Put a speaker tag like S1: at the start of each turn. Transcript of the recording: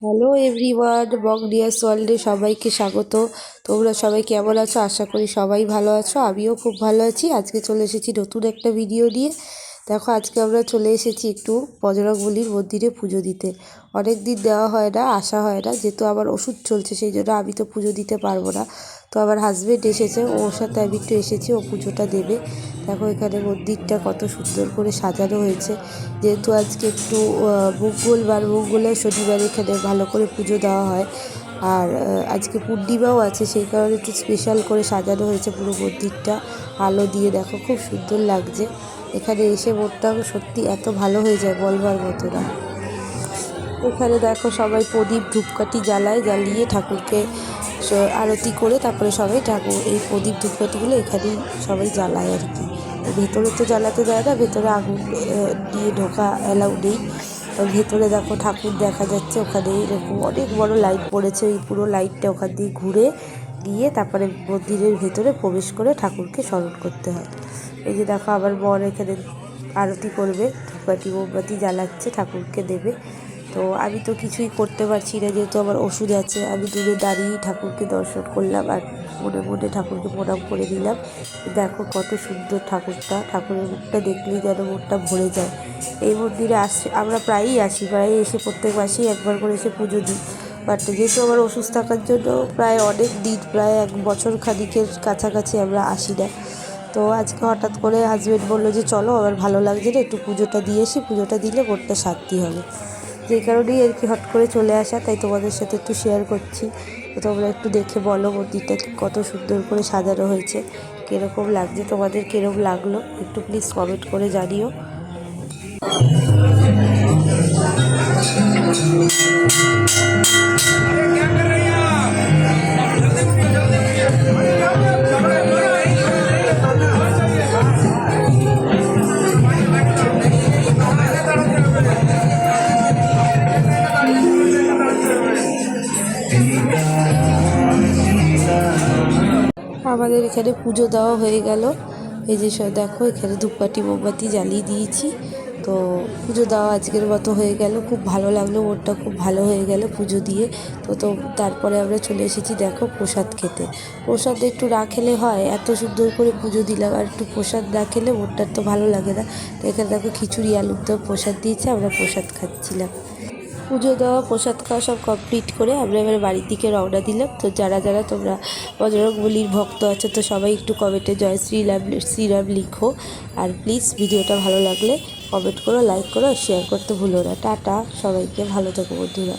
S1: Hello everyone, বং dears ওয়ার্ল্ডে সবাইকে স্বাগত। তোমরা সবাই কেমন আছো? আশা করি সবাই ভালো আছো। আমিও খুব ভালো আছি। আজকে চলে এসেছি নতুন একটা ভিডিও নিয়ে। দেখো, আজকে আমরা চলে এসেছি একটু বজরংবলীর মন্দিরে পুজো দিতে। অনেক দিন দেওয়া হয় না, আসা হয় না, যেহেতু আমার ওষুধ চলছে সেই জন্য আমি তো পুজো দিতে পারবো না। তো আমার হাজব্যান্ড এসেছে, ওর সাথে আমি একটু এসেছি, ও পুজোটা দেবে। দেখো এখানে মন্দিরটা কত সুন্দর করে সাজানো হয়েছে। যেহেতু আজকে একটু মঙ্গলের শনিবার এখানে ভালো করে পুজো দেওয়া হয়। আর আজকে পূর্ণিমাও আছে, সেই কারণে একটু স্পেশাল করে সাজানো হয়েছে পুরো মন্দিরটা। আলো দিয়ে দেখো খুব সুন্দর লাগছে। এখানে এসে মনটা সত্যি এত ভালো হয়ে যায় বলবার মতো না। এখানে দেখো সবাই প্রদীপ ধূপকাঠি জ্বালিয়ে ঠাকুরকে আরতি করে তারপরে সবাই এই প্রদীপ ধূপকাঠিগুলো এখানেই সবাই জ্বালায় আর কি। ভেতরে তো জ্বালাতে দেয় না, ভেতরে আগুন দিয়ে ঢোকা অ্যালাউ নেই। ভেতরে দেখো ঠাকুর দেখা যাচ্ছে, ওখানে এরকম অনেক বড় লাইট পড়েছে। ওই পুরো লাইটটা ওখান দিয়ে ঘুরে গিয়ে তারপরে মন্দিরের ভেতরে প্রবেশ করে ঠাকুরকে স্মরণ করতে হয়। এই যে দেখো আবার বর এখানে আরতি করবে, ধূপকাঠি মোমবাতি জ্বালাচ্ছে, ঠাকুরকে দেবে। তো আমি তো কিছুই করতে পারছি না, যেহেতু আমার ওষুধ আছে। আমি দূরে দাঁড়িয়ে ঠাকুরকে দর্শন করলাম আর মনে মনে ঠাকুরকে প্রণাম করে দিলাম। দেখো কত সুন্দর ঠাকুরটা, ঠাকুরের মুখটা দেখলেই যেন মনটা ভরে যায়। এই মন্দিরে আমরা প্রায়ই আসি, প্রায় এসে প্রত্যেক মাসেই একবার করে এসে পুজো দিই। বাট যেহেতু আমার ওষুধ থাকার জন্য প্রায় অনেক দিন, প্রায় 1 বছর খানিকের কাছাকাছি আমরা আসি না। তো আজকে হঠাৎ করে হাজব্যান্ড বললো যে চলো, আমার ভালো লাগছে না, একটু পুজোটা দিয়ে আসি, পুজোটা দিলে মনটা শান্তি হবে। যেই কারণেই আর কি হট করে চলে আসা, তাই তোমাদের সাথে একটু শেয়ার করছি। তো তোমরা একটু দেখে বলো মন্দিরটা কত সুন্দর করে সাজানো হয়েছে, কীরকম লাগছে, তোমাদের কীরকম লাগলো একটু প্লিজ কমেন্ট করে জানিও। আমাদের এখানে পুজো দেওয়া হয়ে গেল। এই যে দেখো এখানে ধূপকাঠি মোমবাতি জ্বালিয়ে দিয়েছি। তো পুজো দেওয়া আজকের মতো হয়ে গেল। খুব ভালো লাগলো, ওরটা খুব ভালো হয়ে গেল পুজো দিয়ে। তো তারপরে আমরা চলে এসেছি দেখো প্রসাদ খেতে। প্রসাদ একটু না খেলে হয়? এত সুন্দর করে পুজো দিলাম আর একটু প্রসাদ না খেলে ওরটার তো ভালো লাগে না। তো এখানে দেখো খিচুড়ি আলুর দম প্রসাদ দিয়েছে, আমরা প্রসাদ খাচ্ছিলাম। পুজো দেওয়া প্রসাদ খাওয়া সব কমপ্লিট করে আমরা এবার বাড়ির দিকে রওনা দিলাম। তো যারা যারা তোমরা বজরংবলীর ভক্ত আছো, তো সবাই একটু কমেন্টে জয় শ্রীরাম লিখো। আর প্লিজ ভিডিওটা ভালো লাগলে কমেন্ট করো, লাইক করো, শেয়ার করতে ভুলো না। টাটা, সবাইকে ভালো থেকো বন্ধুরা।